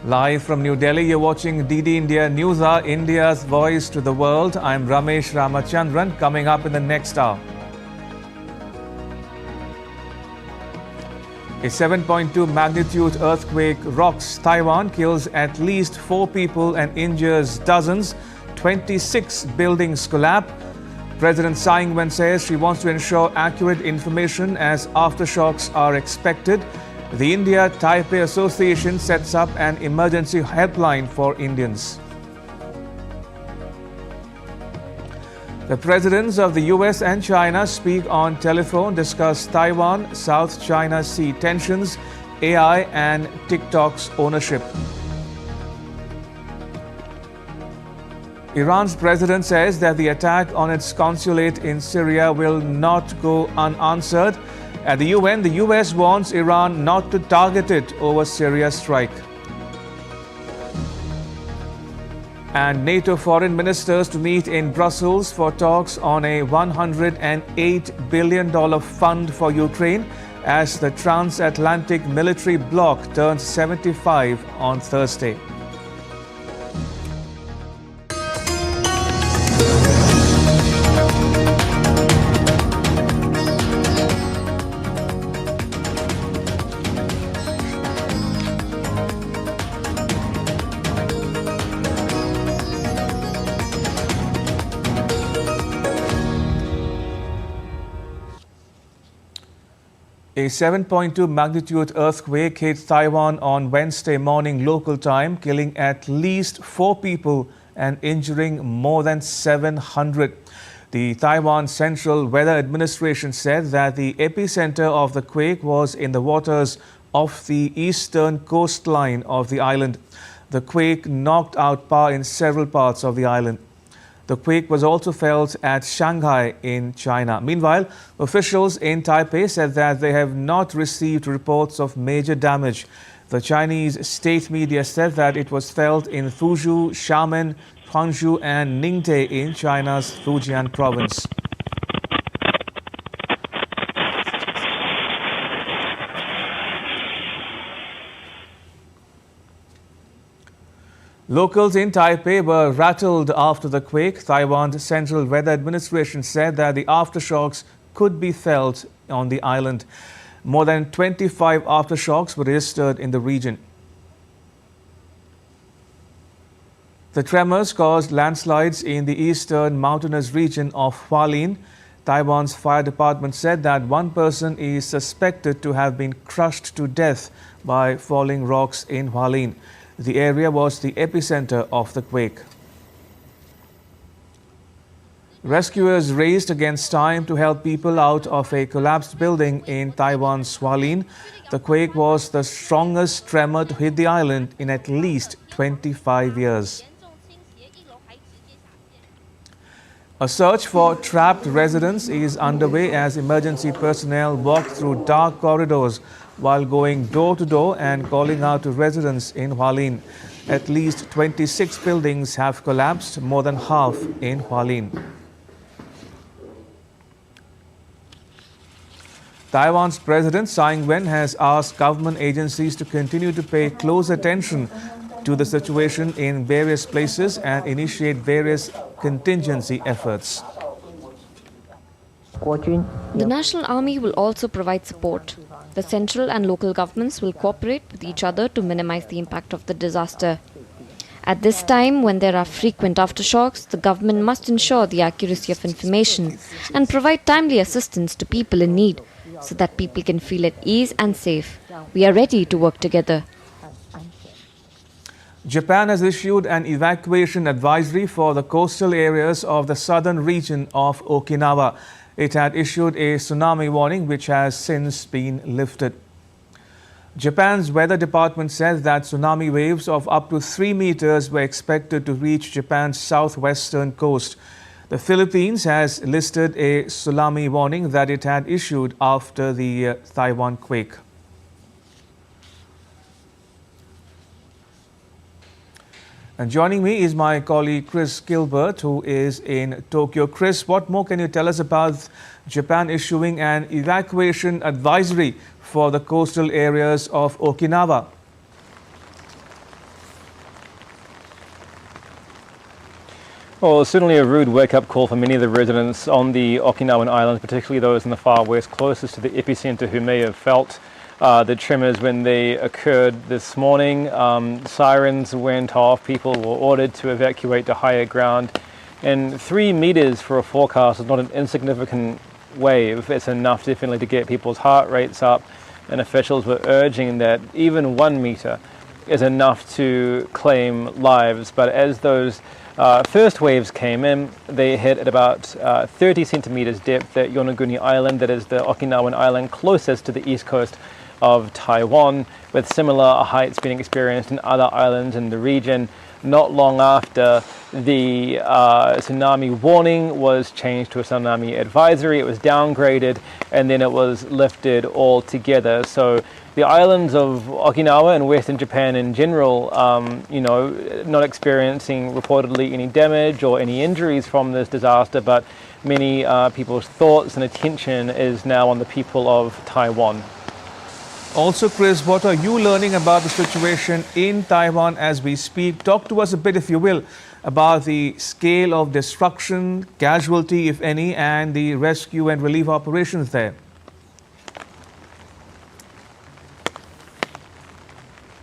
Live from New Delhi, you're watching DD India News Hour, India's voice to the world. I'm Ramesh Ramachandran. Coming up in the next hour, a 7.2 magnitude earthquake rocks Taiwan, kills at least 4 people and injures dozens. 26 buildings collapse. President Tsai Ing-wen says she wants to ensure accurate information as aftershocks are expected. The India-Taipei Association sets up an emergency helpline for Indians. The presidents of the US and China speak on telephone, discuss Taiwan, South China Sea tensions, AI and TikTok's ownership. Iran's president says that the attack on its consulate in Syria will not go unanswered. At the UN, the US warns Iran not to target it over Syria's strike. And NATO foreign ministers to meet in Brussels for talks on a $108 billion fund for Ukraine as the transatlantic military bloc turns 75 on Thursday. A 7.2 magnitude earthquake hit Taiwan on Wednesday morning local time, killing at least 4 people and injuring more than 700. The Taiwan Central Weather Administration said that the epicenter of the quake was in the waters off the eastern coastline of the island. The quake knocked out power in several parts of the island. The quake was also felt at Shanghai in China. Meanwhile, officials in Taipei said that they have not received reports of major damage. The Chinese state media said that it was felt in Fuzhou, Xiamen, Huangzhou and Ningde in China's Fujian province. Locals in Taipei were rattled after the quake. Taiwan's Central Weather Administration said that the aftershocks could be felt on the island. More than 25 aftershocks were registered in the region. The tremors caused landslides in the eastern mountainous region of Hualien. Taiwan's fire department said that one person is suspected to have been crushed to death by falling rocks in Hualien. The area was the epicenter of the quake. Rescuers raced against time to help people out of a collapsed building in Taiwan's Hualien. The quake was the strongest tremor to hit the island in at least 25 years. A search for trapped residents is underway as emergency personnel walk through dark corridors while going door to door and calling out to residents in Hualien. At least 26 buildings have collapsed, more than half in Hualien. Taiwan's President Tsai Ing-wen has asked government agencies to continue to pay close attention to the situation in various places and initiate various contingency efforts. The National Army will also provide support. The central and local governments will cooperate with each other to minimize the impact of the disaster. At this time, when there are frequent aftershocks, the government must ensure the accuracy of information and provide timely assistance to people in need so that people can feel at ease and safe. We are ready to work together. Japan has issued an evacuation advisory for the coastal areas of the southern region of Okinawa. It had issued a tsunami warning, which has since been lifted. Japan's weather department says that tsunami waves of up to 3 meters were expected to reach Japan's southwestern coast. The Philippines has listed a tsunami warning that it had issued after the Taiwan quake. And joining me is my colleague Chris Gilbert, who is in Tokyo. Chris, what more can you tell us about Japan issuing an evacuation advisory for the coastal areas of Okinawa? Well, certainly a rude wake-up call for many of the residents on the Okinawan Islands, particularly those in the far west closest to the epicenter who may have felt the tremors when they occurred this morning. Sirens went off, people were ordered to evacuate to higher ground, and 3 meters for a forecast is not an insignificant wave. It's enough definitely to get people's heart rates up, and officials were urging that even 1 meter is enough to claim lives. But as those first waves came in, they hit at about 30 centimeters depth at Yonaguni Island, that is the Okinawan island closest to the east coast of Taiwan, with similar heights being experienced in other islands in the region. Not long after, the tsunami warning was changed to a tsunami advisory. It was downgraded, and then it was lifted altogether. So the islands of Okinawa and Western Japan in general, not experiencing reportedly any damage or any injuries from this disaster, but many people's thoughts and attention is now on the people of Taiwan. Also, Chris, what are you learning about the situation in Taiwan as we speak? Talk to us a bit, if you will, about the scale of destruction, casualty, if any, and the rescue and relief operations there.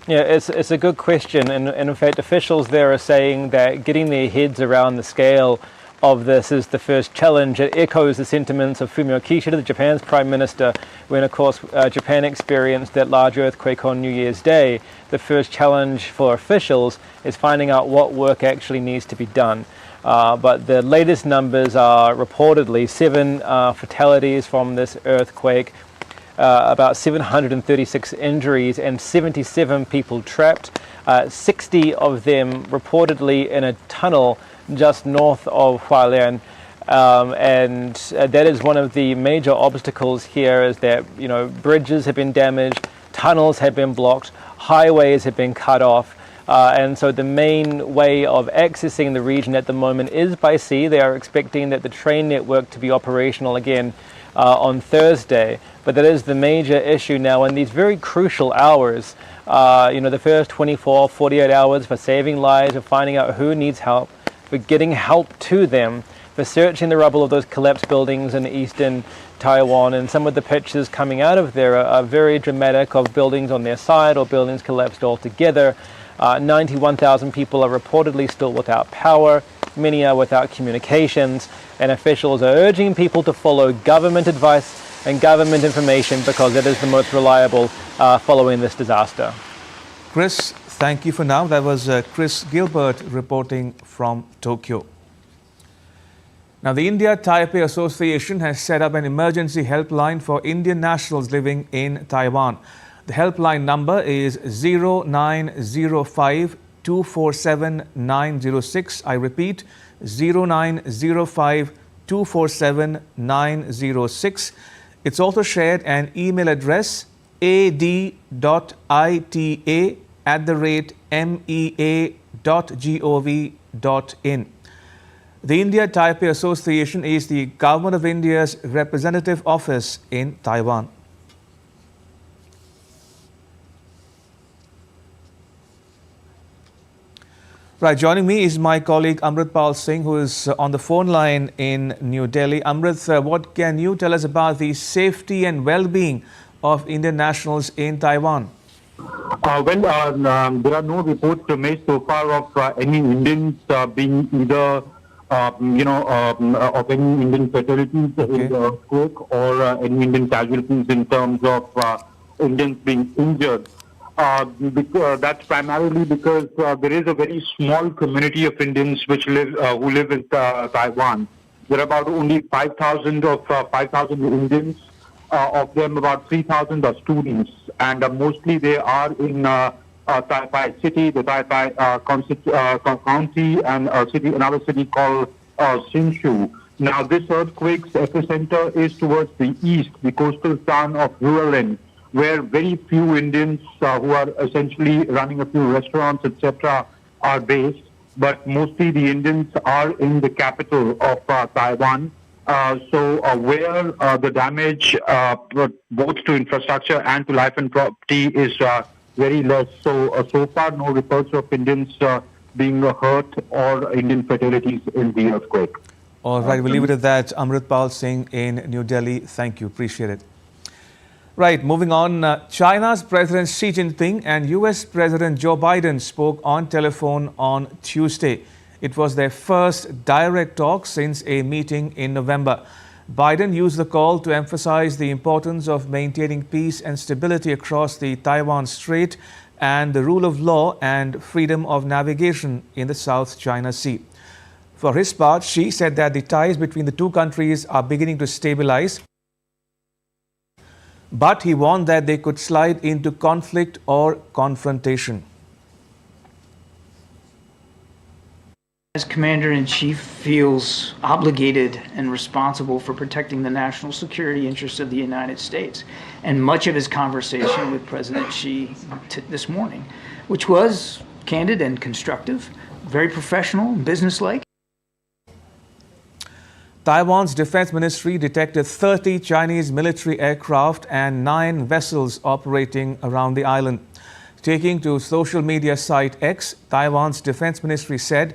Yeah, it's a good question, and in fact officials there are saying that getting their heads around the scale of this is the first challenge. It echoes the sentiments of Fumio Kishida, Japan's Prime Minister, when of course Japan experienced that large earthquake on New Year's Day. The first challenge for officials is finding out what work actually needs to be done. But the latest numbers are reportedly 7 fatalities from this earthquake, about 736 injuries and 77 people trapped, 60 of them reportedly in a tunnel just north of Hualien. And that is one of the major obstacles here, is that bridges have been damaged, tunnels have been blocked, highways have been cut off. And so the main way of accessing the region at the moment is by sea. They are expecting that the train network to be operational again on Thursday, but that is the major issue now in these very crucial hours. The first 24, 48 hours for saving lives, for finding out who needs help, for getting help to them, for searching the rubble of those collapsed buildings in eastern Taiwan. And some of the pictures coming out of there are very dramatic, of buildings on their side or buildings collapsed altogether. 91,000 people are reportedly still without power. Many are without communications, and officials are urging people to follow government advice and government information because it is the most reliable following this disaster. Chris, thank you for now. That was Chris Gilbert reporting from Tokyo. Now, the India-Taipei Association has set up an emergency helpline for Indian nationals living in Taiwan. The helpline number is 0905 247 906. I repeat, 0905 247 906. It's also shared an email address, ad.ita@mea.gov.in. The India-Taipei Association is the Government of India's representative office in Taiwan. Right, joining me is my colleague Amritpal Singh, who is on the phone line in New Delhi. Amrit, what can you tell us about the safety and well-being of Indian nationals in Taiwan? There are no reports made so far of any Indians being either, of any Indian fatalities in the earthquake or any Indian casualties in terms of Indians being injured. That's primarily because there is a very small community of Indians who live in Taiwan. There are about only 5,000 Indians. Of them, about 3,000 are students, and mostly they are in Taipei City, the Taipei County, and another city called Hsinchu. Now, this earthquake's epicenter is towards the east, the coastal town of Rualin, where very few Indians who are essentially running a few restaurants, etc., are based. But mostly the Indians are in the capital of Taiwan. Where the damage both to infrastructure and to life and property is very less. So far, no reports of Indians being hurt or Indian fatalities in the earthquake. All right, we'll leave it at that. Amritpal Singh in New Delhi. Thank you. Appreciate it. Right, moving on. China's President Xi Jinping and US President Joe Biden spoke on telephone on Tuesday. It was their first direct talk since a meeting in November. Biden used the call to emphasize the importance of maintaining peace and stability across the Taiwan Strait and the rule of law and freedom of navigation in the South China Sea. For his part, Xi said that the ties between the two countries are beginning to stabilize, but he warned that they could slide into conflict or confrontation. As Commander-in-Chief feels obligated and responsible for protecting the national security interests of the United States. And much of his conversation with President Xi this morning, which was candid and constructive, very professional and businesslike. Taiwan's defense ministry detected 30 Chinese military aircraft and 9 vessels operating around the island. Taking to social media site X, Taiwan's defense ministry said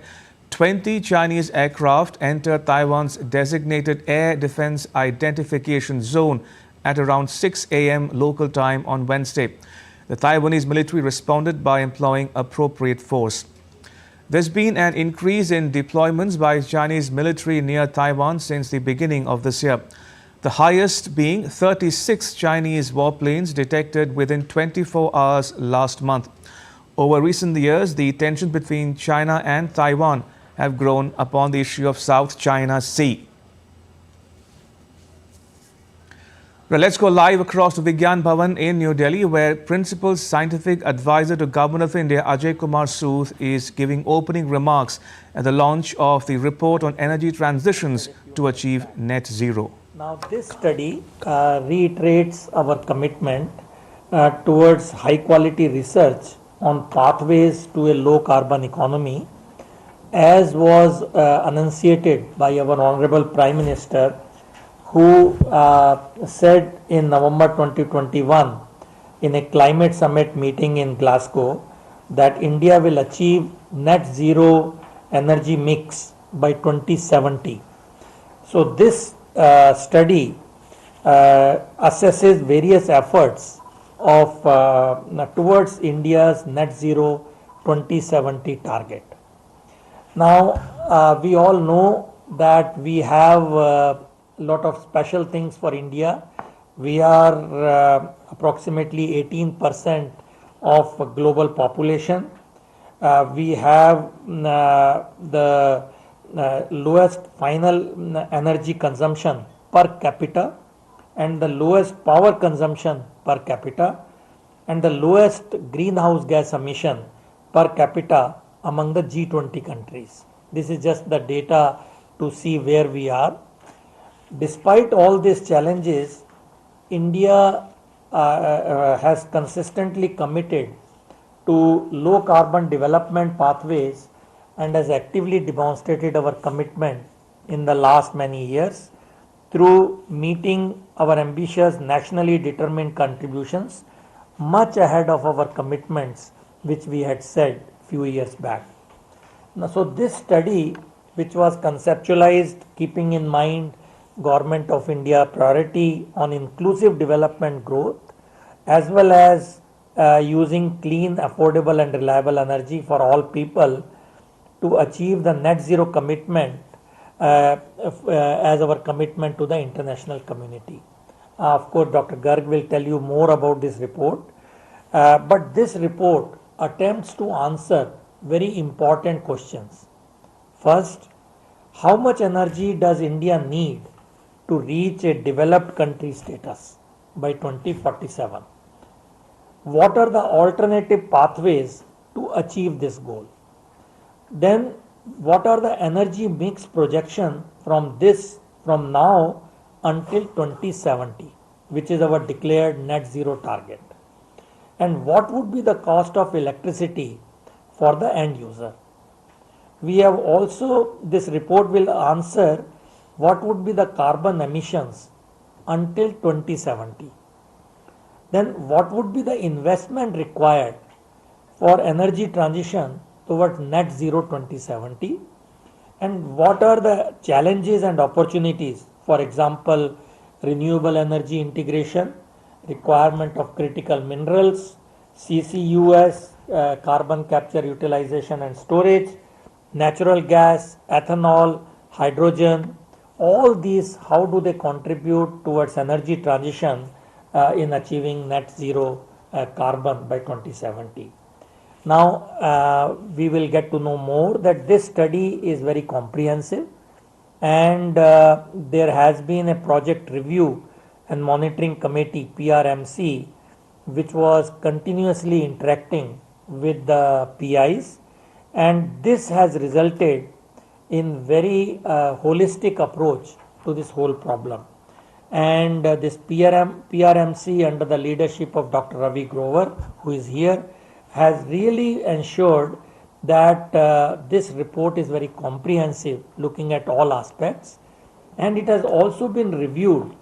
20 Chinese aircraft entered Taiwan's designated air defense identification zone at around 6 a.m. local time on Wednesday. The Taiwanese military responded by employing appropriate force. There's been an increase in deployments by Chinese military near Taiwan since the beginning of this year. The highest being 36 Chinese warplanes detected within 24 hours last month. Over recent years, the tensions between China and Taiwan have grown upon the issue of South China Sea. Well, let's go live across to Vigyan Bhavan in New Delhi, where Principal Scientific Advisor to Government of India, Ajay Kumar Sood, is giving opening remarks at the launch of the report on energy transitions to achieve net zero. Now, this study reiterates our commitment towards high-quality research on pathways to a low-carbon economy, as was enunciated by our Honorable Prime Minister, who said in November 2021 in a climate summit meeting in Glasgow that India will achieve net zero energy mix by 2070. So this study assesses various efforts of towards India's net zero 2070 target. Now we all know that we have lot of special things for India. We are approximately 18% of global population. We have the lowest final energy consumption per capita and the lowest power consumption per capita and the lowest greenhouse gas emission per capita among the G20 countries. This is just the data to see where we are. Despite all these challenges, India has consistently committed to low carbon development pathways and has actively demonstrated our commitment in the last many years through meeting our ambitious nationally determined contributions much ahead of our commitments which we had said few years back. Now, so this study, which was conceptualized keeping in mind Government of India priority on inclusive development growth, as well as using clean, affordable and reliable energy for all people to achieve the net zero commitment as our commitment to the international community. Of course, Dr. Garg will tell you more about this report, but this report attempts to answer very important questions. First, how much energy does India need to reach a developed country status by 2047? What are the alternative pathways to achieve this goal? Then what are the energy mix projection from now until 2070, which is our declared net zero target? And what would be the cost of electricity for the end user? We have also, this report will answer what would be the carbon emissions until 2070. Then what would be the investment required for energy transition towards net zero 2070, and what are the challenges and opportunities, for example, renewable energy integration, requirement of critical minerals, CCUS, carbon capture utilization and storage, natural gas, ethanol, hydrogen, all these, how do they contribute towards energy transition in achieving net zero carbon by 2070. Now we will get to know more that this study is very comprehensive, and there has been a project review and monitoring committee PRMC which was continuously interacting with the PIs, and this has resulted in very holistic approach to this whole problem. And this PRMC under the leadership of Dr. Ravi Grover, who is here, has really ensured that this report is very comprehensive, looking at all aspects, and it has also been reviewed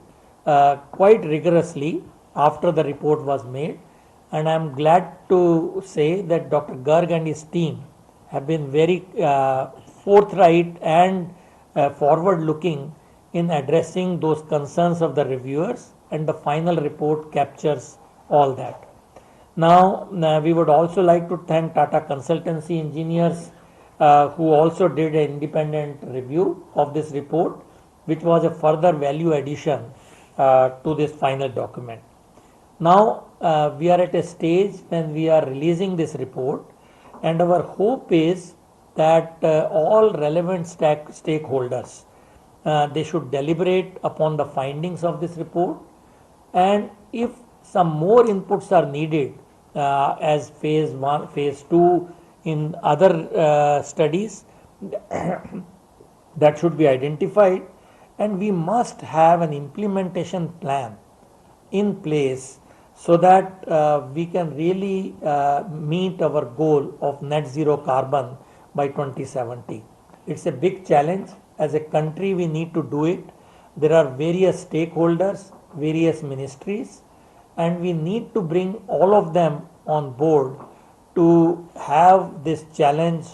quite rigorously after the report was made. And I am glad to say that Dr. Garg and his team have been very forthright and forward-looking in addressing those concerns of the reviewers, and the final report captures all that. Now, we would also like to thank Tata Consultancy Engineers who also did an independent review of this report, which was a further value addition to this final document. Now, we are at a stage when we are releasing this report, and our hope is that all relevant stakeholders, they should deliberate upon the findings of this report, and if some more inputs are needed as phase 1, phase 2 in other studies, that should be identified, and we must have an implementation plan in place so that we can really meet our goal of net zero carbon by 2070. It's a big challenge. As a country, we need to do it. There are various stakeholders, various ministries, and we need to bring all of them on board to have this challenge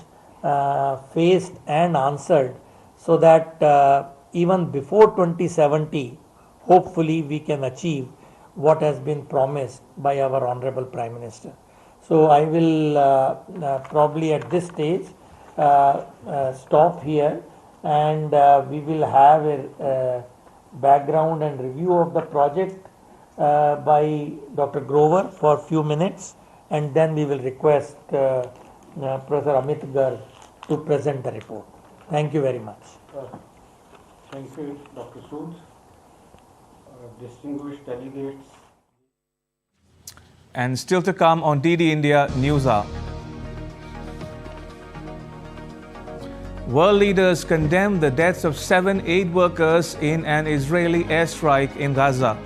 faced and answered, so that even before 2070, hopefully we can achieve what has been promised by our Honorable Prime Minister. So I will probably at this stage stop here, and we will have a background and review of the project by Dr. Grover for a few minutes, and then we will request Professor Amit Garg to present the report. Thank you very much. Thank you, Dr. Sood. Distinguished delegates. And still to come on DD India News Hour. World leaders condemn the deaths of 7 aid workers in an Israeli airstrike in Gaza.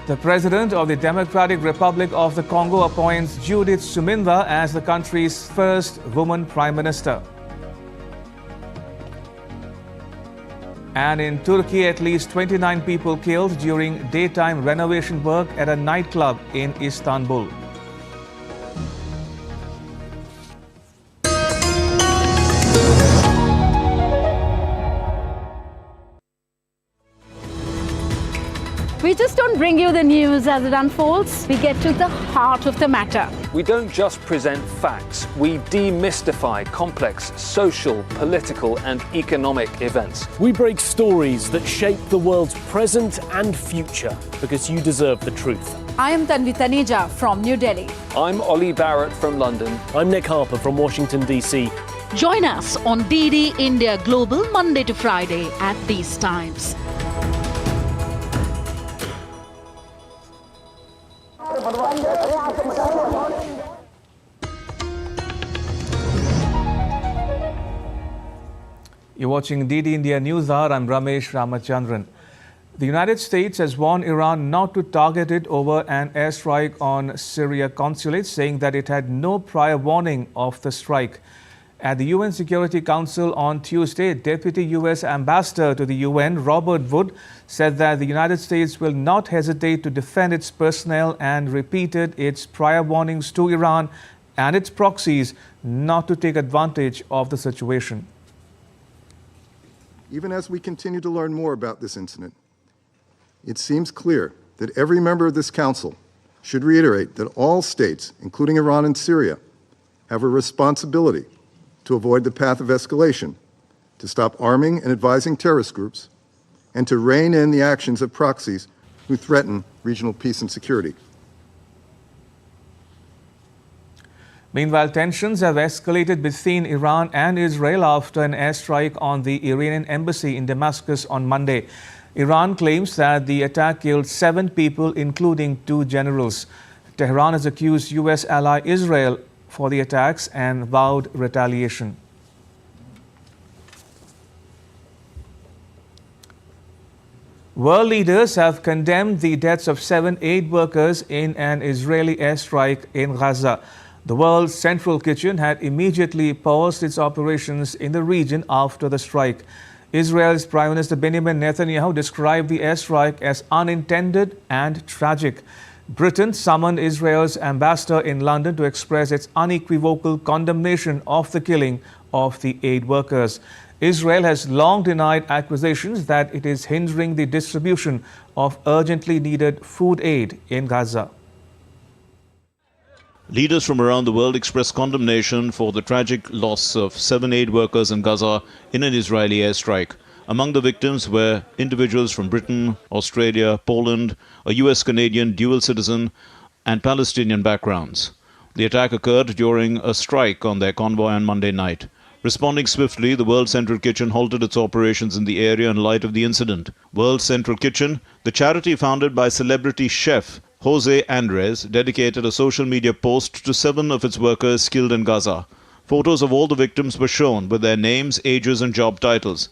The President of the Democratic Republic of the Congo appoints Judith Suminwa as the country's first woman Prime Minister. And in Turkey, at least 29 people killed during daytime renovation work at a nightclub in Istanbul. We just don't bring you the news as it unfolds. We get to the heart of the matter. We don't just present facts. We demystify complex social, political and economic events. We break stories that shape the world's present and future, because you deserve the truth. I am Tanvi Taneja from New Delhi. I'm Ollie Barrett from London. I'm Nick Harper from Washington, D.C. Join us on DD India Global Monday to Friday at these times. You're watching DD India News Hour. I'm Ramesh Ramachandran. The United States has warned Iran not to target it over an airstrike on Syria consulate, saying that it had no prior warning of the strike. At the UN Security Council on Tuesday, Deputy U.S. Ambassador to the UN, Robert Wood, said that the United States will not hesitate to defend its personnel and repeated its prior warnings to Iran and its proxies not to take advantage of the situation. Even as we continue to learn more about this incident, it seems clear that every member of this Council should reiterate that all states, including Iran and Syria, have a responsibility to avoid the path of escalation, to stop arming and advising terrorist groups, and to rein in the actions of proxies who threaten regional peace and security. Meanwhile, tensions have escalated between Iran and Israel after an airstrike on the Iranian embassy in Damascus on Monday. Iran claims that the attack killed 7 people, including 2 generals. Tehran has accused U.S. ally Israel for the attacks and vowed retaliation. World leaders have condemned the deaths of 7 aid workers in an Israeli airstrike in Gaza. The world's central kitchen had immediately paused its operations in the region after the strike. Israel's Prime Minister Benjamin Netanyahu described the airstrike as unintended and tragic. Britain summoned Israel's ambassador in London to express its unequivocal condemnation of the killing of the aid workers. Israel has long denied accusations that it is hindering the distribution of urgently needed food aid in Gaza. Leaders from around the world expressed condemnation for the tragic loss of 7 aid workers in Gaza in an Israeli airstrike. Among the victims were individuals from Britain, Australia, Poland, a US-Canadian dual citizen, and Palestinian backgrounds. The attack occurred during a strike on their convoy on Monday night. Responding swiftly, the World Central Kitchen halted its operations in the area in light of the incident. World Central Kitchen, the charity founded by celebrity chef Jose Andres, dedicated a social media post to 7 of its workers killed in Gaza. Photos of all the victims were shown with their names, ages and job titles.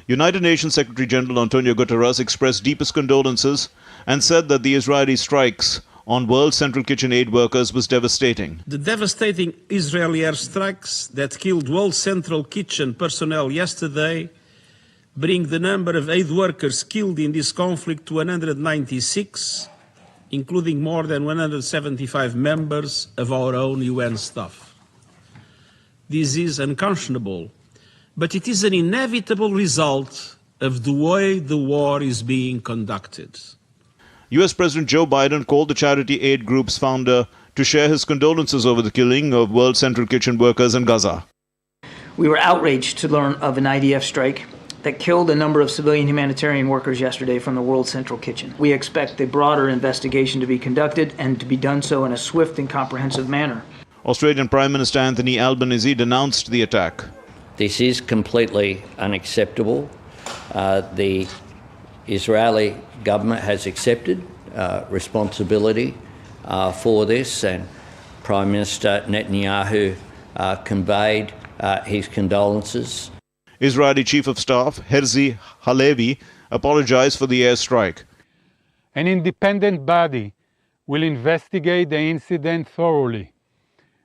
United Nations Secretary General Antonio Guterres expressed deepest condolences and said that the Israeli strikes on World Central Kitchen aid workers was devastating. The devastating Israeli airstrikes that killed World Central Kitchen personnel yesterday bring the number of aid workers killed in this conflict to 196, including more than 175 members of our own UN staff. This is unconscionable, but it is an inevitable result of the way the war is being conducted. US President Joe Biden called the charity aid group's founder to share his condolences over the killing of World Central Kitchen workers in Gaza. We were outraged to learn of an IDF strike that killed a number of civilian humanitarian workers yesterday from the World Central Kitchen. We expect a broader investigation to be conducted and to be done so in a swift and comprehensive manner. Australian Prime Minister Anthony Albanese denounced the attack. This is completely unacceptable. The Israeli government has accepted responsibility for this, and Prime Minister Netanyahu conveyed his condolences. Israeli Chief of Staff Herzi Halevi apologized for the airstrike. An independent body will investigate the incident thoroughly.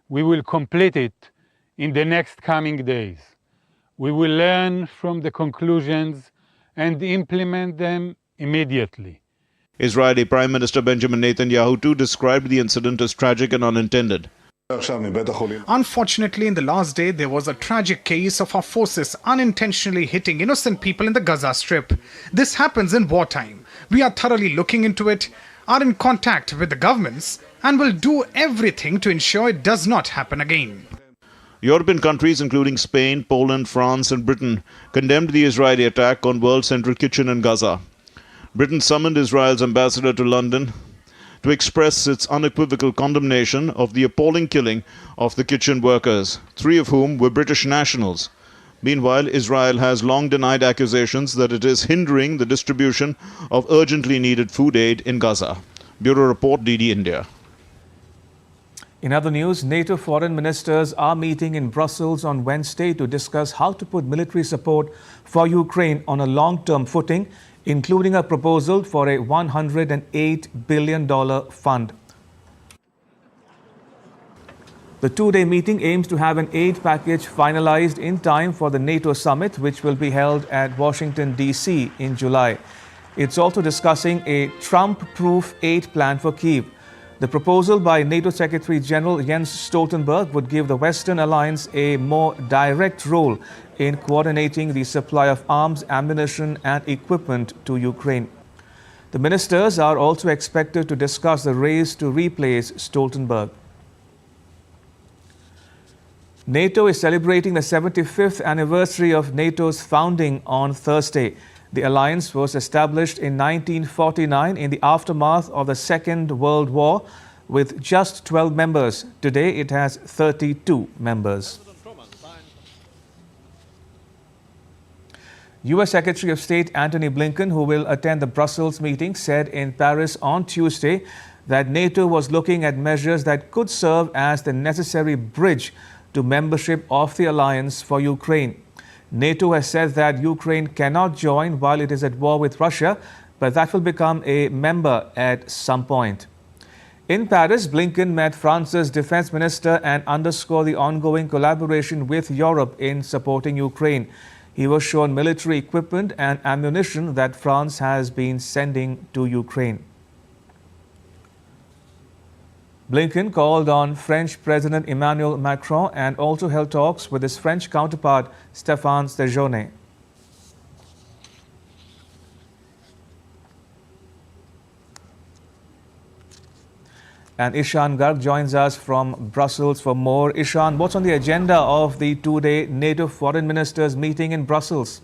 We will complete it in the next coming days. We will learn from the conclusions and implement them immediately. Israeli Prime Minister Benjamin Netanyahu too described the incident as tragic and unintended. Unfortunately, in the last day, there was a tragic case of our forces unintentionally hitting innocent people in the Gaza Strip. This happens in wartime. We are thoroughly looking into it, are in contact with the governments, and will do everything to ensure it does not happen again. European countries, including Spain, Poland, France and Britain, condemned the Israeli attack on World Central Kitchen in Gaza. Britain summoned Israel's ambassador to London to express its unequivocal condemnation of the appalling killing of the kitchen workers, 3 of whom were British nationals. Meanwhile, Israel has long denied accusations that it is hindering the distribution of urgently needed food aid in Gaza. Bureau Report, DD India. In other news, NATO foreign ministers are meeting in Brussels on Wednesday to discuss how to put military support for Ukraine on a long-term footing, including a proposal for a $108 billion fund. The 2-day meeting aims to have an aid package finalized in time for the NATO summit, which will be held at Washington, D.C. in July. It's also discussing a Trump-proof aid plan for Kyiv. The proposal by NATO Secretary General Jens Stoltenberg would give the Western Alliance a more direct role in coordinating the supply of arms, ammunition and equipment to Ukraine. The ministers are also expected to discuss the race to replace Stoltenberg. NATO is celebrating the 75th anniversary of NATO's founding on Thursday. The alliance was established in 1949 in the aftermath of the Second World War with just 12 members. Today it has 32 members. U.S. Secretary of State Antony Blinken, who will attend the Brussels meeting, said in Paris on Tuesday that NATO was looking at measures that could serve as the necessary bridge to membership of the alliance for Ukraine. NATO has said that Ukraine cannot join while it is at war with Russia, but that will become a member at some point. In Paris, Blinken met France's defense minister and underscored the ongoing collaboration with Europe in supporting Ukraine. He was shown military equipment and ammunition that France has been sending to Ukraine. Blinken called on French President Emmanuel Macron and also held talks with his French counterpart Stéphane Séjourné. And Ishan Garg joins us from Brussels for more. Ishan, what's on the agenda of the two-day NATO foreign ministers meeting in Brussels?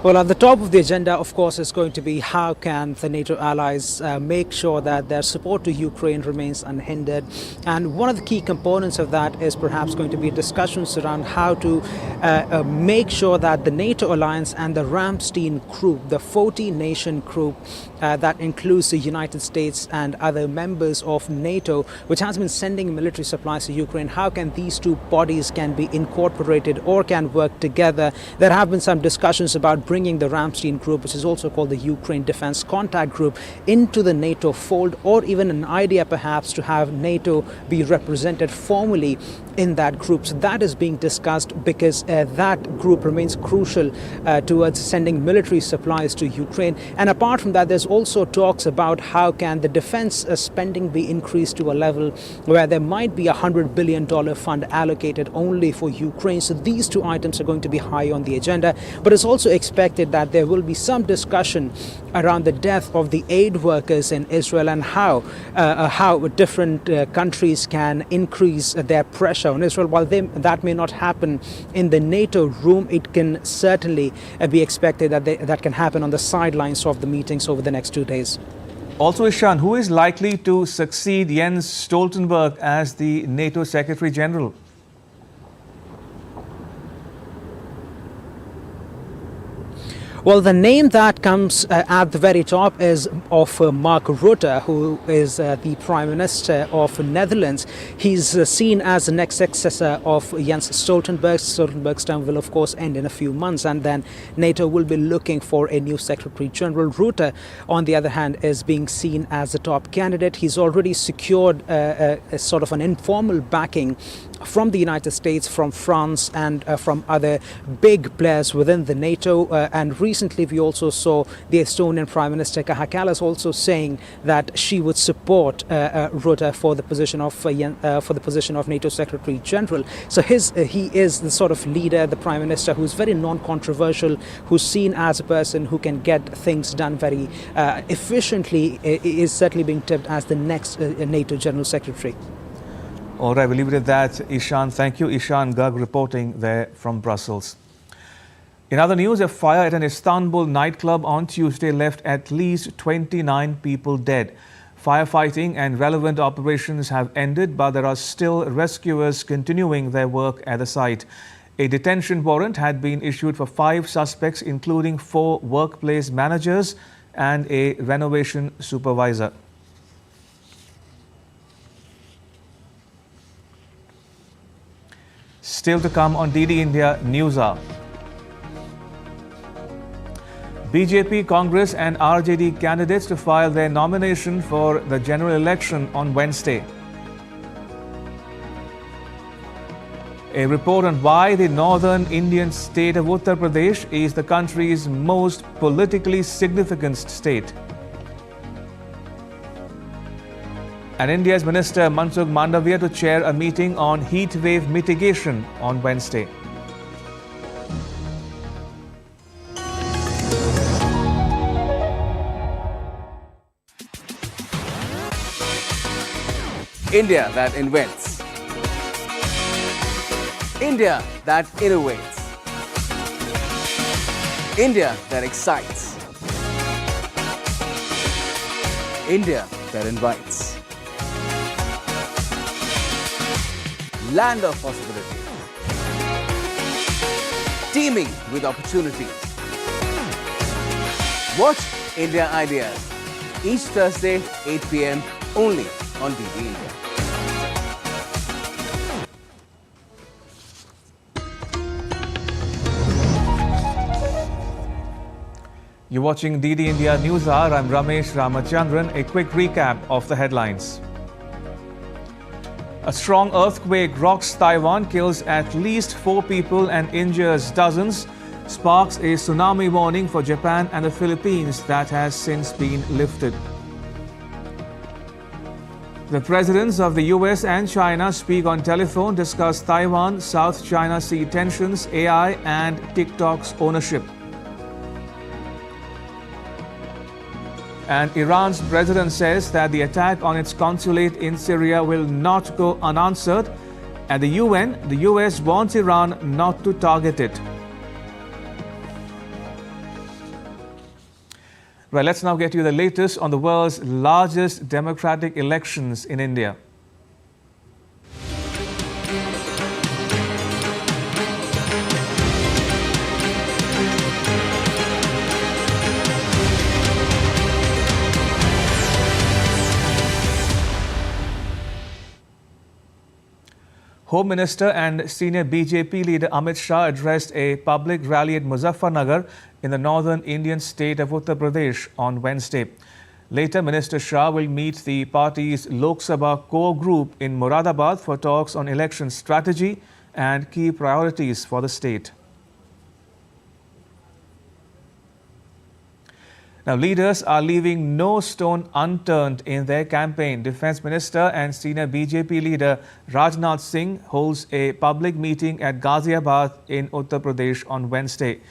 Well, at the top of the agenda, of course, is going to be how can the NATO allies make sure that their support to Ukraine remains unhindered. And one of the key components of that is perhaps going to be discussions around how to make sure that the NATO alliance and the Ramstein group, the 40-nation group that includes the United States and other members of NATO, which has been sending military supplies to Ukraine, how can these two bodies can be incorporated or can work together? There have been some discussions about bringing the Ramstein group, which is also called the Ukraine Defense Contact Group, into the NATO fold, or even an idea perhaps to have NATO be represented formally in that group. So that is being discussed because that group remains crucial towards sending military supplies to Ukraine. And apart from that, there's also talks about how can the defense spending be increased to a level where there might be $100 billion fund allocated only for Ukraine. So these two items are going to be high on the agenda. But it's also expected that there will be some discussion around the death of the aid workers in Israel and how different countries can increase their pressure on Israel. While that may not happen in the NATO room, it can certainly be expected that that can happen on the sidelines of the meetings over the next 2 days. Also, Ishan, who is likely to succeed Jens Stoltenberg as the NATO Secretary General? Well, the name that comes at the very top is of Mark Rutte, who is the Prime Minister of Netherlands. He's seen as the next successor of Jens Stoltenberg. Stoltenberg's term will, of course, end in a few months, and then NATO will be looking for a new Secretary General. Rutte, on the other hand, is being seen as the top candidate. He's already secured a sort of an informal backing from the United States, from France, and from other big players within the NATO. And recently, we also saw the Estonian Prime Minister Kaja Kallas also saying that she would support Rutte for the position of NATO Secretary General. So he is the sort of leader, the Prime Minister, who's very non-controversial, who's seen as a person who can get things done very efficiently, is certainly being tipped as the next NATO General Secretary. All right, we'll leave it at that. Ishan, thank you. Ishan Garg reporting there from Brussels. In other news, a fire at an Istanbul nightclub on Tuesday left at least 29 people dead. Firefighting and relevant operations have ended, but there are still rescuers continuing their work at the site. A detention warrant had been issued for 5 suspects, including 4 workplace managers and a renovation supervisor. Still to come on DD India News Hour. BJP, Congress and RJD candidates to file their nomination for the general election on Wednesday. A report on why the northern Indian state of Uttar Pradesh is the country's most politically significant state. And India's Minister Mansukh Mandavia to chair a meeting on heat wave mitigation on Wednesday. India that invents. India that innovates. India that excites. India that invites. Land of possibilities. Teeming with opportunities. Watch India Ideas each Thursday 8 p.m. only on DD India. You're watching DD India News Hour. I'm Ramesh Ramachandran. A quick recap of the headlines. A strong earthquake rocks Taiwan, kills at least 4 people and injures dozens, sparks a tsunami warning for Japan and the Philippines that has since been lifted. The presidents of the US and China speak on telephone, discuss Taiwan, South China Sea tensions, AI and TikTok's ownership. And Iran's president says that the attack on its consulate in Syria will not go unanswered. At the UN, the US wants Iran not to target it. Right, let's now get you the latest on the world's largest democratic elections in India. Home Minister and senior BJP leader Amit Shah addressed a public rally at Muzaffarnagar in the northern Indian state of Uttar Pradesh on Wednesday. Later, Minister Shah will meet the party's Lok Sabha core group in Moradabad for talks on election strategy and key priorities for the state. Now, leaders are leaving no stone unturned in their campaign. Defence Minister and senior BJP leader Rajnath Singh holds a public meeting at Ghaziabad in Uttar Pradesh on Wednesday.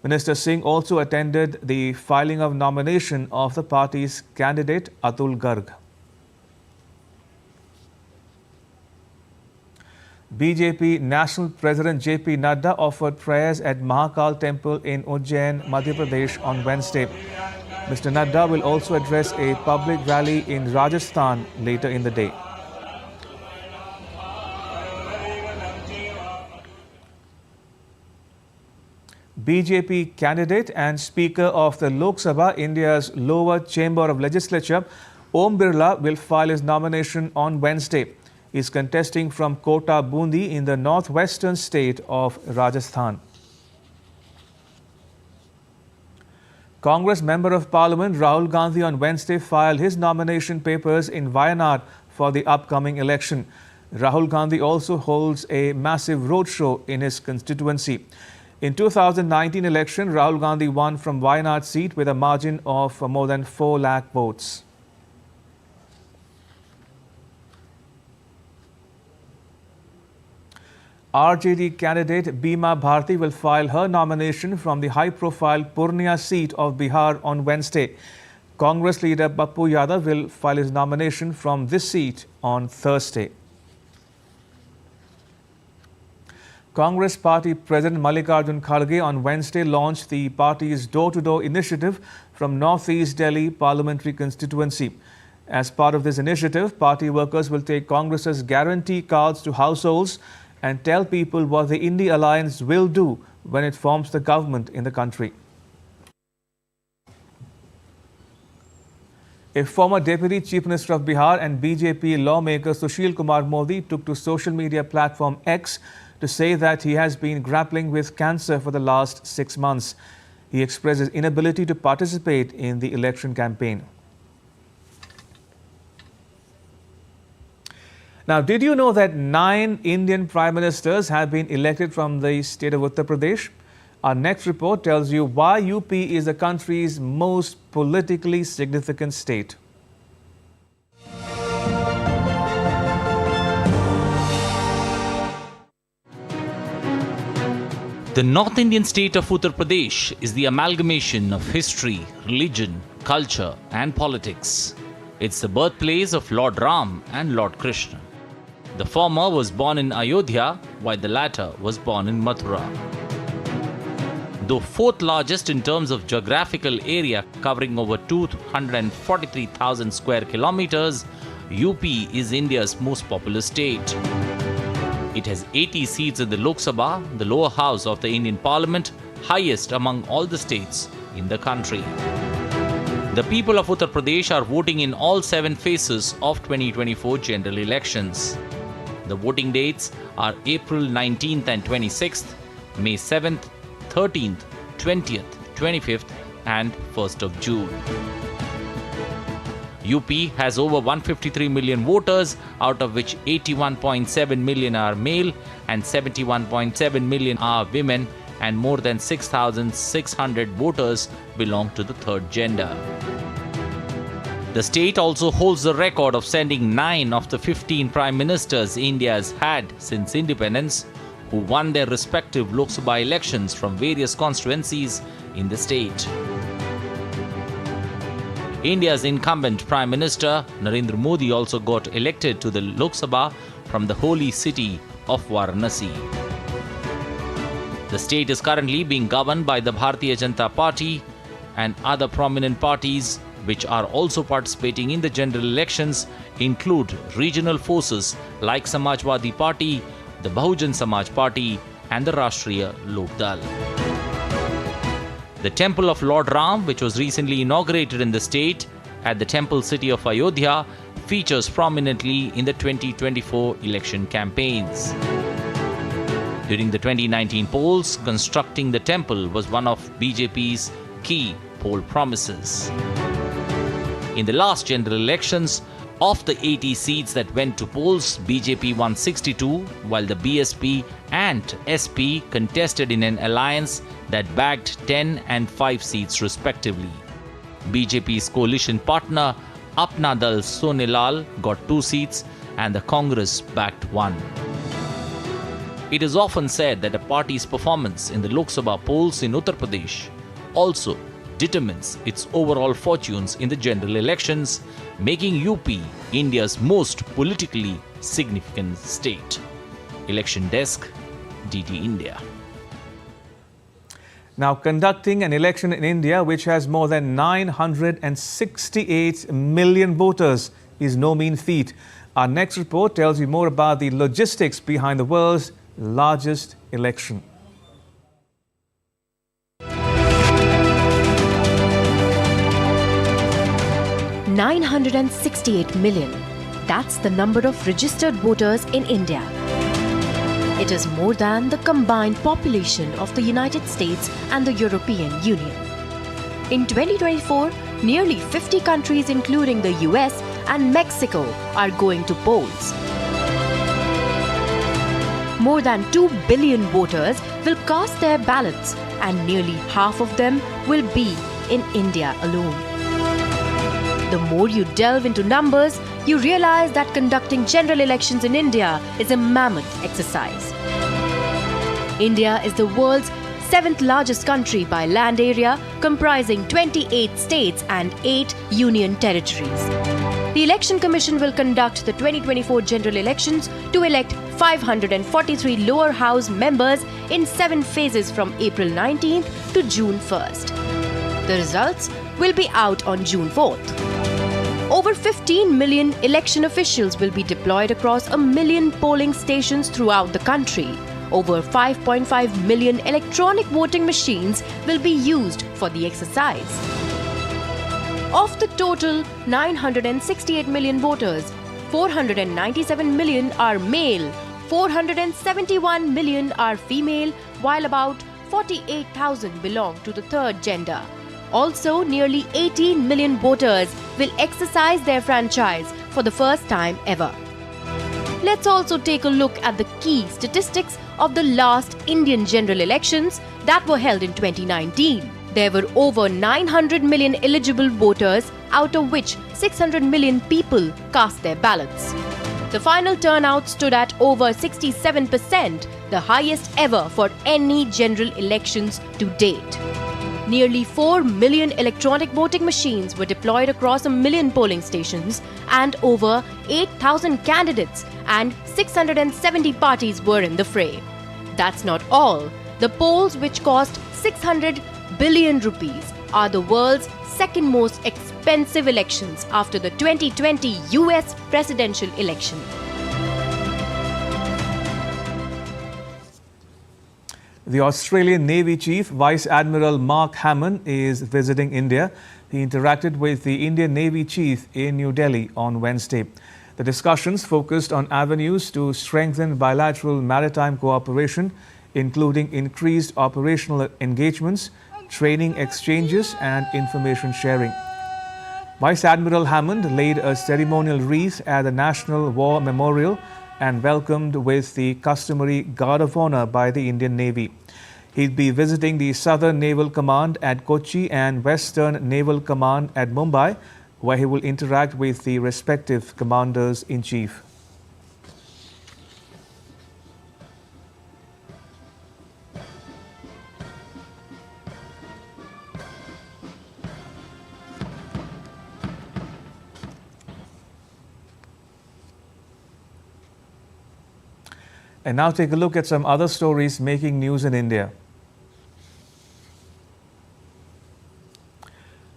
Minister Singh also attended the filing of nomination of the party's candidate Atul Garg. BJP National President JP Nadda offered prayers at Mahakal Temple in Ujjain, Madhya Pradesh on Wednesday. Mr. Nadda will also address a public rally in Rajasthan later in the day. BJP candidate and Speaker of the Lok Sabha, India's lower chamber of legislature, Om Birla will file his nomination on Wednesday. He is contesting from Kota Bundi in the northwestern state of Rajasthan. Congress Member of Parliament Rahul Gandhi on Wednesday filed his nomination papers in Wayanad for the upcoming election. Rahul Gandhi also holds a massive roadshow in his constituency. In 2019 election, Rahul Gandhi won from Wayanad seat with a margin of more than 4 lakh votes. RJD candidate Bima Bharti will file her nomination from the high-profile Purnia seat of Bihar on Wednesday. Congress leader Bappu Yadav will file his nomination from this seat on Thursday. Congress Party President Mallikarjun Kharge on Wednesday launched the party's door-to-door initiative from Northeast Delhi parliamentary constituency. As part of this initiative, party workers will take Congress's guarantee cards to households and tell people what the India Alliance will do when it forms the government in the country. A former Deputy Chief Minister of Bihar and BJP lawmaker Sushil Kumar Modi took to social media platform X to say that he has been grappling with cancer for the last 6 months. He expressed his inability to participate in the election campaign. Now, did you know that 9 Indian Prime Ministers have been elected from the state of Uttar Pradesh? Our next report tells you why UP is the country's most politically significant state. The North Indian state of Uttar Pradesh is the amalgamation of history, religion, culture and politics. It's the birthplace of Lord Ram and Lord Krishna. The former was born in Ayodhya, while the latter was born in Mathura. Though fourth largest in terms of geographical area, covering over 243,000 square kilometers, UP is India's most populous state. It has 80 seats in the Lok Sabha, the lower house of the Indian Parliament, highest among all the states in the country. The people of Uttar Pradesh are voting in all 7 phases of 2024 general elections. The voting dates are April 19th and 26th, May 7th, 13th, 20th, 25th and 1st of June. UP has over 153 million voters, out of which 81.7 million are male and 71.7 million are women, and more than 6,600 voters belong to the third gender. The state also holds the record of sending 9 of the 15 prime ministers India has had since independence, who won their respective Lok Sabha elections from various constituencies in the state. India's incumbent Prime Minister Narendra Modi also got elected to the Lok Sabha from the holy city of Varanasi. The state is currently being governed by the Bharatiya Janata Party and other prominent parties which are also participating in the general elections include regional forces like Samajwadi Party, the Bahujan Samaj Party and the Rashtriya Lok Dal. The temple of Lord Ram, which was recently inaugurated in the state at the temple city of Ayodhya, features prominently in the 2024 election campaigns. During the 2019 polls, constructing the temple was one of BJP's key poll promises. In the last general elections, of the 80 seats that went to polls, BJP won 62, while the BSP and SP contested in an alliance that bagged 10 and 5 seats respectively. BJP's coalition partner Apna Dal Sonilal got 2 seats and the Congress backed 1. It is often said that a party's performance in the Lok Sabha polls in Uttar Pradesh also determines its overall fortunes in the general elections, making UP India's most politically significant state. Election Desk, DD India. Now, conducting an election in India which has more than 968 million voters is no mean feat. Our next report tells you more about the logistics behind the world's largest election. 968 million. That's the number of registered voters in India. It is more than the combined population of the United States and the European Union. In 2024, nearly 50 countries including the US and Mexico are going to polls. More than 2 billion voters will cast their ballots and nearly half of them will be in India alone. The more you delve into numbers, you realize that conducting general elections in India is a mammoth exercise. India is the world's 7th largest country by land area, comprising 28 states and 8 union territories. The Election Commission will conduct the 2024 general elections to elect 543 lower house members in 7 phases from April 19th to June 1st. The results will be out on June 4th. Over 15 million election officials will be deployed across 1 million polling stations throughout the country. Over 5.5 million electronic voting machines will be used for the exercise. Of the total 968 million voters, 497 million are male, 471 million are female, while about 48,000 belong to the third gender. Also, nearly 18 million voters will exercise their franchise for the first time ever. let's also take a look at the key statistics of the last Indian general elections that were held in 2019. There were over 900 million eligible voters, out of which 600 million people cast their ballots. The final turnout stood at over 67%, the highest ever for any general elections to date. Nearly 4 million electronic voting machines were deployed across 1 million polling stations, and over 8,000 candidates and 670 parties were in the fray. That's not all. The polls, which cost 600 billion rupees, are the world's second most expensive elections after the 2020 US presidential election. The Australian Navy Chief, Vice Admiral Mark Hammond, is visiting India. He interacted with the Indian Navy Chief in New Delhi on Wednesday. The discussions focused on avenues to strengthen bilateral maritime cooperation, including increased operational engagements, training exchanges and information sharing. Vice Admiral Hammond laid a ceremonial wreath at the National War Memorial and welcomed with the customary Guard of Honor by the Indian Navy. He'd be visiting the Southern Naval Command at Kochi and Western Naval Command at Mumbai, where he will interact with the respective commanders-in-chief. And now take a look at some other stories making news in India.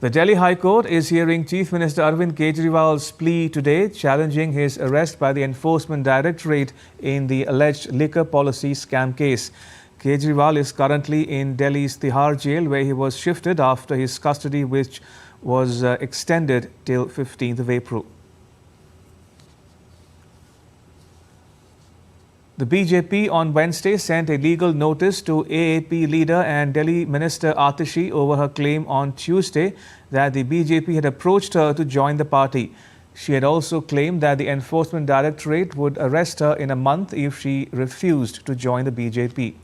The Delhi High Court is hearing Chief Minister Arvind Kejriwal's plea today, challenging his arrest by the Enforcement Directorate in the alleged liquor policy scam case. Kejriwal is currently in Delhi's Tihar jail, where he was shifted after his custody, which was extended till 15th of April. The BJP on Wednesday sent a legal notice to AAP leader and Delhi Minister Atishi over her claim on Tuesday that the BJP had approached her to join the party. She had also claimed that the Enforcement Directorate would arrest her in a month if she refused to join the BJP.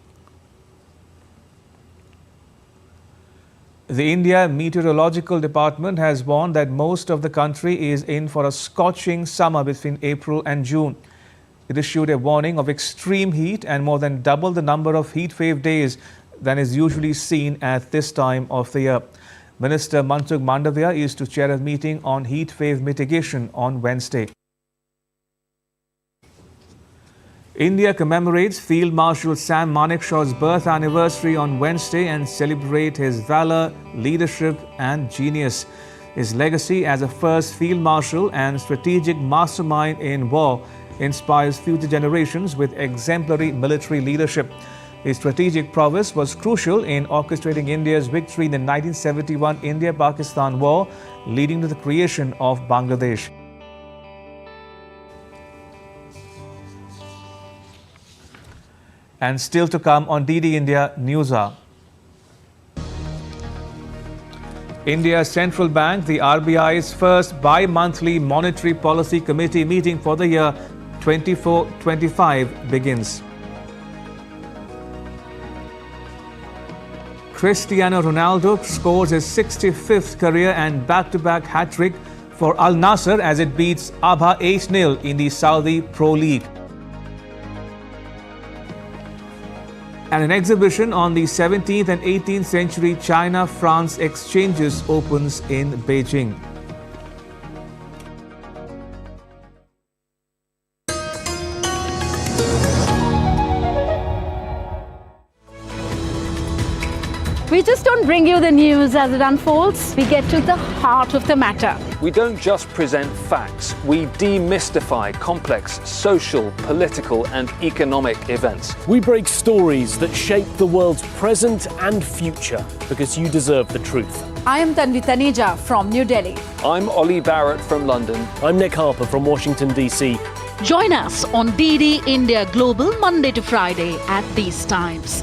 The India Meteorological Department has warned that most of the country is in for a scorching summer between April and June. It issued a warning of extreme heat and more than double the number of heat wave days than is usually seen at this time of the year. Minister Mansukh Mandavia is to chair a meeting on heat wave mitigation on Wednesday. India commemorates Field Marshal Sam Manekshaw's birth anniversary on Wednesday and celebrate his valor, leadership and genius. His legacy as a first Field Marshal and strategic mastermind in war inspires future generations with exemplary military leadership. His strategic prowess was crucial in orchestrating India's victory in the 1971 India-Pakistan War, leading to the creation of Bangladesh. And still to come on DD India News Hour. India's central bank, the RBI's first bi-monthly monetary policy committee meeting for the year 24-25 begins. Cristiano Ronaldo scores his 65th career and back-to-back hat-trick for Al Nassr as it beats Abha 8-0 in the Saudi Pro League. And an exhibition on the 17th and 18th century China-France exchanges opens in Beijing. We just don't bring you the news as it unfolds. We get to the heart of the matter. We don't just present facts, we demystify complex social, political and economic events. We break stories that shape the world's present and future because you deserve the truth. I am Tanvi Taneja from New Delhi. I'm Ollie Barrett from London. I'm Nick Harper from Washington, D.C. Join us on DD India Global Monday to Friday at these times.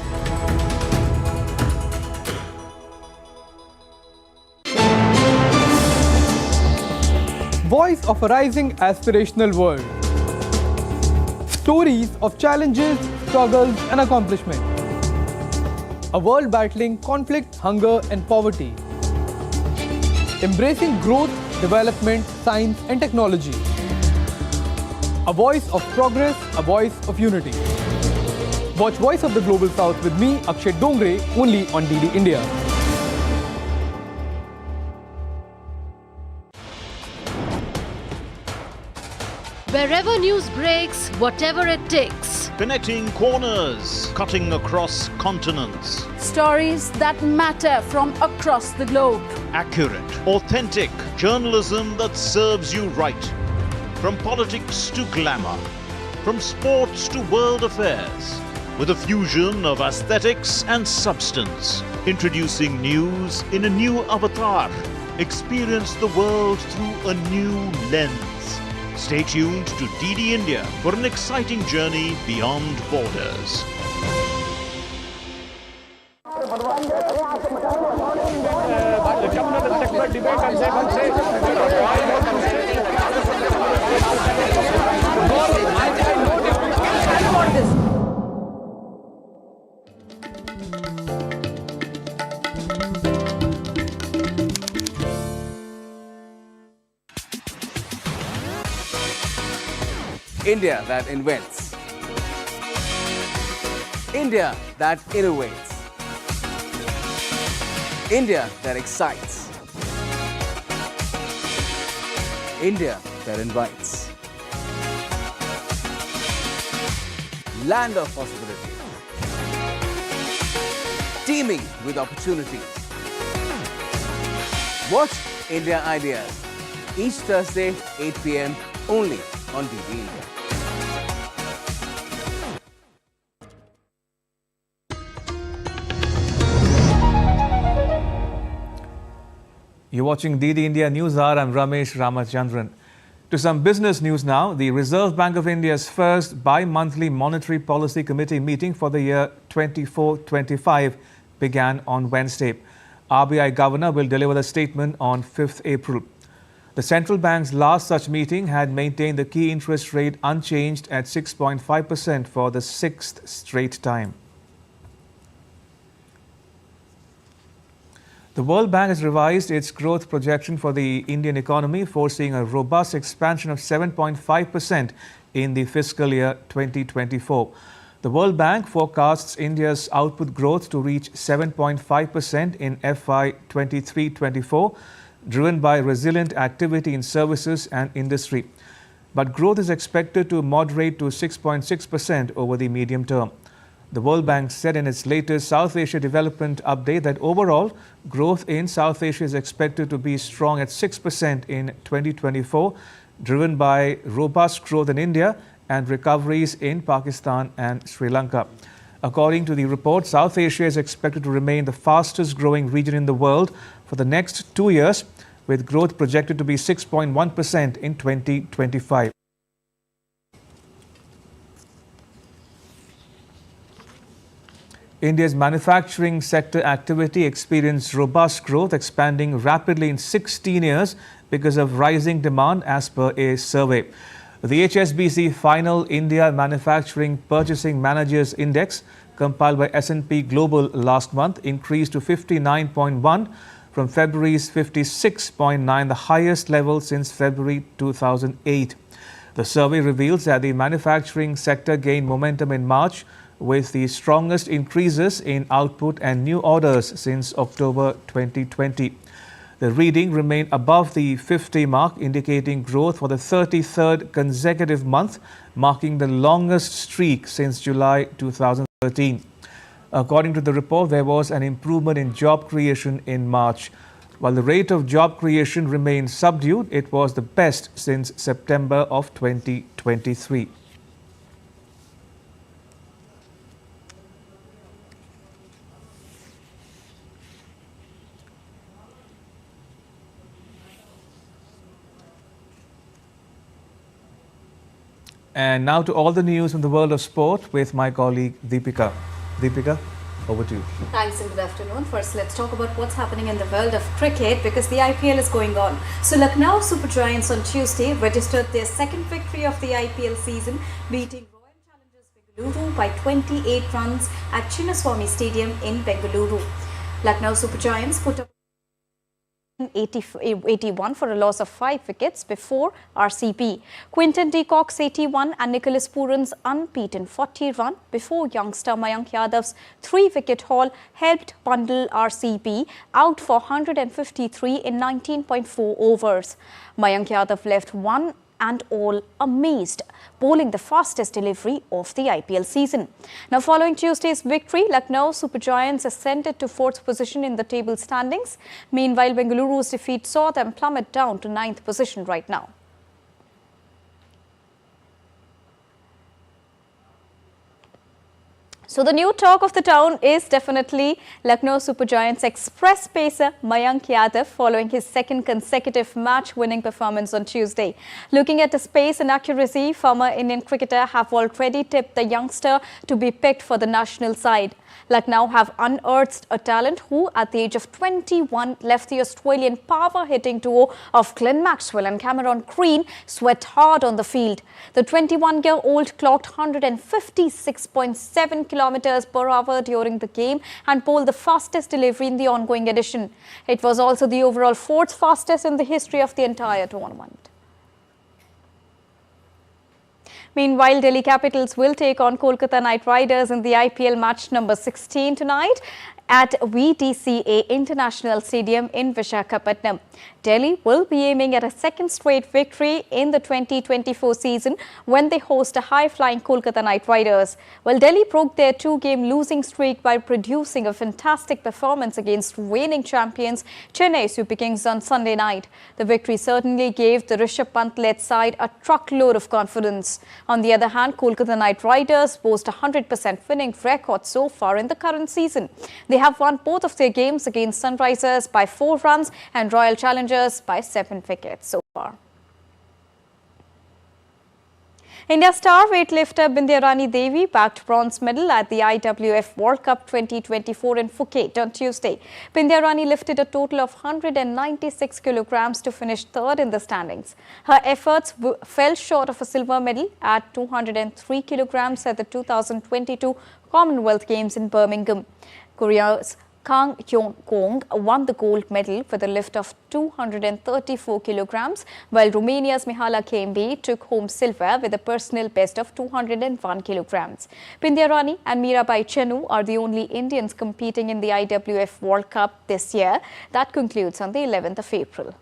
Voice of a rising aspirational world. stories of challenges, struggles and accomplishment. A world battling conflict, hunger and poverty. Embracing growth, development, science and technology. A voice of progress, a voice of unity. Watch Voice of the Global South with me, Akshay Dongre, only on DD India. Wherever news breaks, whatever it takes. Connecting corners, cutting across continents. Stories that matter from across the globe. Accurate, authentic journalism that serves you right. From politics to glamour, from sports to world affairs, with a fusion of aesthetics and substance. Introducing news in a new avatar. Experience the world through a new lens. Stay tuned to DD India for an exciting journey beyond borders. India that invents. India that innovates. India that excites. India that invites. Land of possibilities. Teeming with opportunities. Watch India Ideas each Thursday, 8 p.m. only on DD India. You're watching DD India News Hour. I'm Ramesh Ramachandran. To some business news now. The Reserve Bank of India's first bi-monthly Monetary Policy Committee meeting for the year 24-25 began on Wednesday. RBI Governor will deliver the statement on 5th April. The central bank's last such meeting had maintained the key interest rate unchanged at 6.5% for the 6th straight time. The World Bank has revised its growth projection for the Indian economy, foreseeing a robust expansion of 7.5% in the fiscal year 2024. The World Bank forecasts India's output growth to reach 7.5% in FY 23-24, driven by resilient activity in services and industry. But growth is expected to moderate to 6.6% over the medium term. The World Bank said in its latest South Asia Development Update that overall growth in South Asia is expected to be strong at 6% in 2024, driven by robust growth in India and recoveries in Pakistan and Sri Lanka. According to the report, South Asia is expected to remain the fastest growing region in the world for the next 2 years, with growth projected to be 6.1% in 2025. India's manufacturing sector activity experienced robust growth, expanding rapidly in 16 years because of rising demand as per a survey. The HSBC Final India Manufacturing Purchasing Managers Index, compiled by S&P Global last month, increased to 59.1 from February's 56.9, the highest level since February 2008. The survey reveals that the manufacturing sector gained momentum in March, with the strongest increases in output and new orders since October 2020. The reading remained above the 50 mark, indicating growth for the 33rd consecutive month, marking the longest streak since July 2013. According to the report, there was an improvement in job creation in March. While the rate of job creation remained subdued, it was the best since September of 2023. And now to all the news from the world of sport with my colleague Deepika. Deepika, over to you. Thanks and good afternoon. First, let's talk about what's happening in the world of cricket because the IPL is going on. So Lucknow Super Giants on Tuesday registered their second victory of the IPL season, beating Royal Bengaluru by 28 runs at Chinnaswamy Stadium in Bengaluru. Lucknow Super Giants put up 81 for a loss of 5 wickets before RCB. Quinton de Kock's 81 and Nicholas Pooran's unbeaten 40 run before youngster Mayank Yadav's 3-wicket haul helped bundle RCB out for 153 in 19.4 overs. Mayank Yadav left one and all amazed, bowling the fastest delivery of the IPL season. Now, following Tuesday's victory, Lucknow Super Giants ascended to 4th position in the table standings. Meanwhile, Bengaluru's defeat saw them plummet down to 9th position right now. So the new talk of the town is definitely Lucknow Super Giants express pacer Mayank Yadav following his second consecutive match-winning performance on Tuesday. Looking at his pace and accuracy, former Indian cricketer have already tipped the youngster to be picked for the national side. Lucknow have unearthed a talent who, at the age of 21, left the Australian power-hitting duo of Glenn Maxwell and Cameron Green sweat hard on the field. The 21-year-old clocked 156.7 kilometers per hour during the game and bowled the fastest delivery in the ongoing edition. It was also the overall 4th fastest in the history of the entire tournament. Meanwhile, Delhi Capitals will take on Kolkata Knight Riders in the IPL match number 16 tonight at VTCA International Stadium in Visakhapatnam. Delhi will be aiming at a second straight victory in the 2024 season when they host a high-flying Kolkata Knight Riders. Well, Delhi broke their 2-game losing streak by producing a fantastic performance against reigning champions Chennai Super Kings on Sunday night. The victory certainly gave the Rishabh Pant-led side a truckload of confidence. On the other hand, Kolkata Knight Riders boast a 100% winning record so far in the current season. They have won both of their games against Sunrisers by 4 runs and Royal Challengers by 7 wickets so far. India's star weightlifter Bindya Rani Devi bagged bronze medal at the IWF World Cup 2024 in Phuket on Tuesday. Bindya Rani lifted a total of 196 kilograms to finish 3rd in the standings. Her efforts fell short of a silver medal at 203 kilograms at the 2022 Commonwealth Games in Birmingham. Korea's Kang Hyun-kong won the gold medal with a lift of 234 kilograms, while Romania's Mihala Kembe took home silver with a personal best of 201 kilograms. Bindya Rani and Mirabai Chenu are the only Indians competing in the IWF World Cup this year. That concludes on the 11th of April.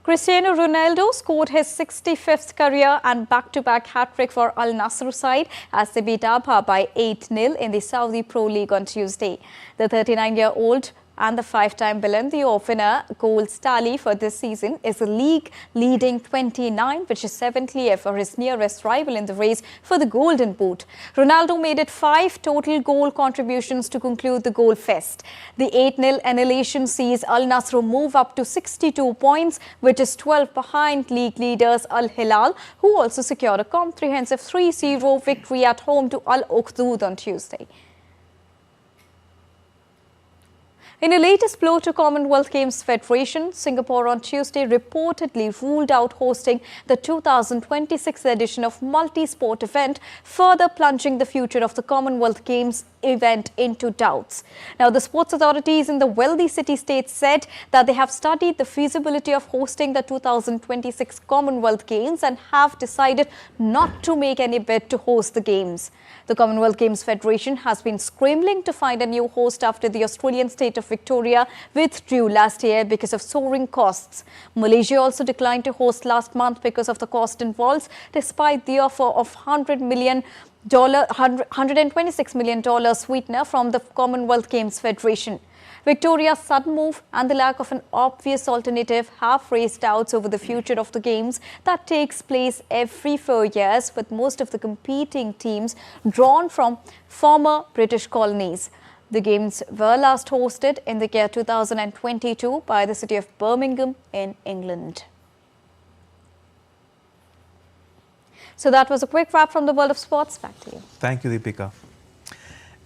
Cristiano Ronaldo scored his 65th career and back-to-back hat-trick for Al Nassr side as they beat Abha by 8-0 in the Saudi Pro League on Tuesday. The 39-year-old and the 5-time Ballon d'Or winner goals tally for this season is a league-leading 29, which is 7th clear for his nearest rival in the race for the Golden Boot. Ronaldo made it 5 total goal contributions to conclude the goal fest. The 8-0 annihilation sees Al Nassr move up to 62 points, which is 12 behind league leaders Al Hilal, who also secured a comprehensive 3-0 victory at home to Al Ukhdud on Tuesday. In a latest blow to Commonwealth Games Federation, Singapore on Tuesday reportedly ruled out hosting the 2026 edition of multi-sport event, further plunging the future of the Commonwealth Games event into doubts. Now, the sports authorities in the wealthy city-state said that they have studied the feasibility of hosting the 2026 Commonwealth Games and have decided not to make any bid to host the Games. The Commonwealth Games Federation has been scrambling to find a new host after the Australian state of Victoria withdrew last year because of soaring costs. Malaysia also declined to host last month because of the cost involved, despite the offer of $126 million sweetener from the Commonwealth Games Federation. Victoria's sudden move and the lack of an obvious alternative have raised doubts over the future of the Games that takes place every 4 years, with most of the competing teams drawn from former British colonies. The Games were last hosted in the year 2022 by the city of Birmingham in England. So that was a quick wrap from the world of sports. Back to you. Thank you, Deepika.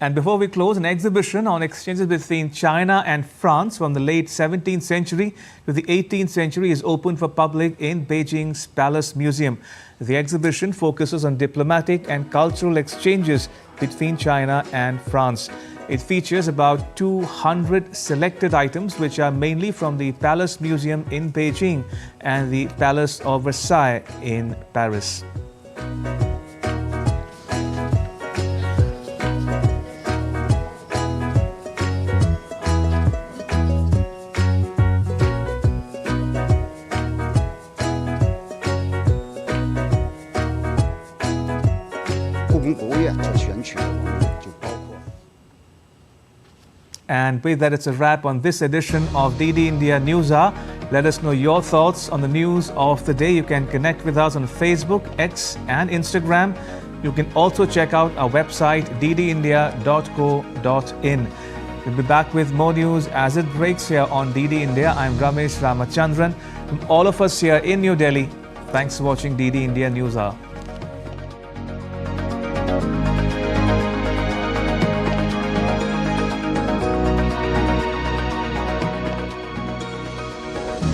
And before we close, an exhibition on exchanges between China and France from the late 17th century to the 18th century is open for public in Beijing's Palace Museum. The exhibition focuses on diplomatic and cultural exchanges between China and France. It features about 200 selected items which are mainly from the Palace Museum in Beijing and the Palace of Versailles in Paris. And with that, it's a wrap on this edition of DD India News Hour. Let us know your thoughts on the news of the day. You can connect with us on Facebook, X and Instagram. You can also check out our website ddindia.co.in. We'll be back with more news as it breaks here on DD India. I'm Ramesh Ramachandran. From all of us here in New Delhi, thanks for watching DD India News Hour.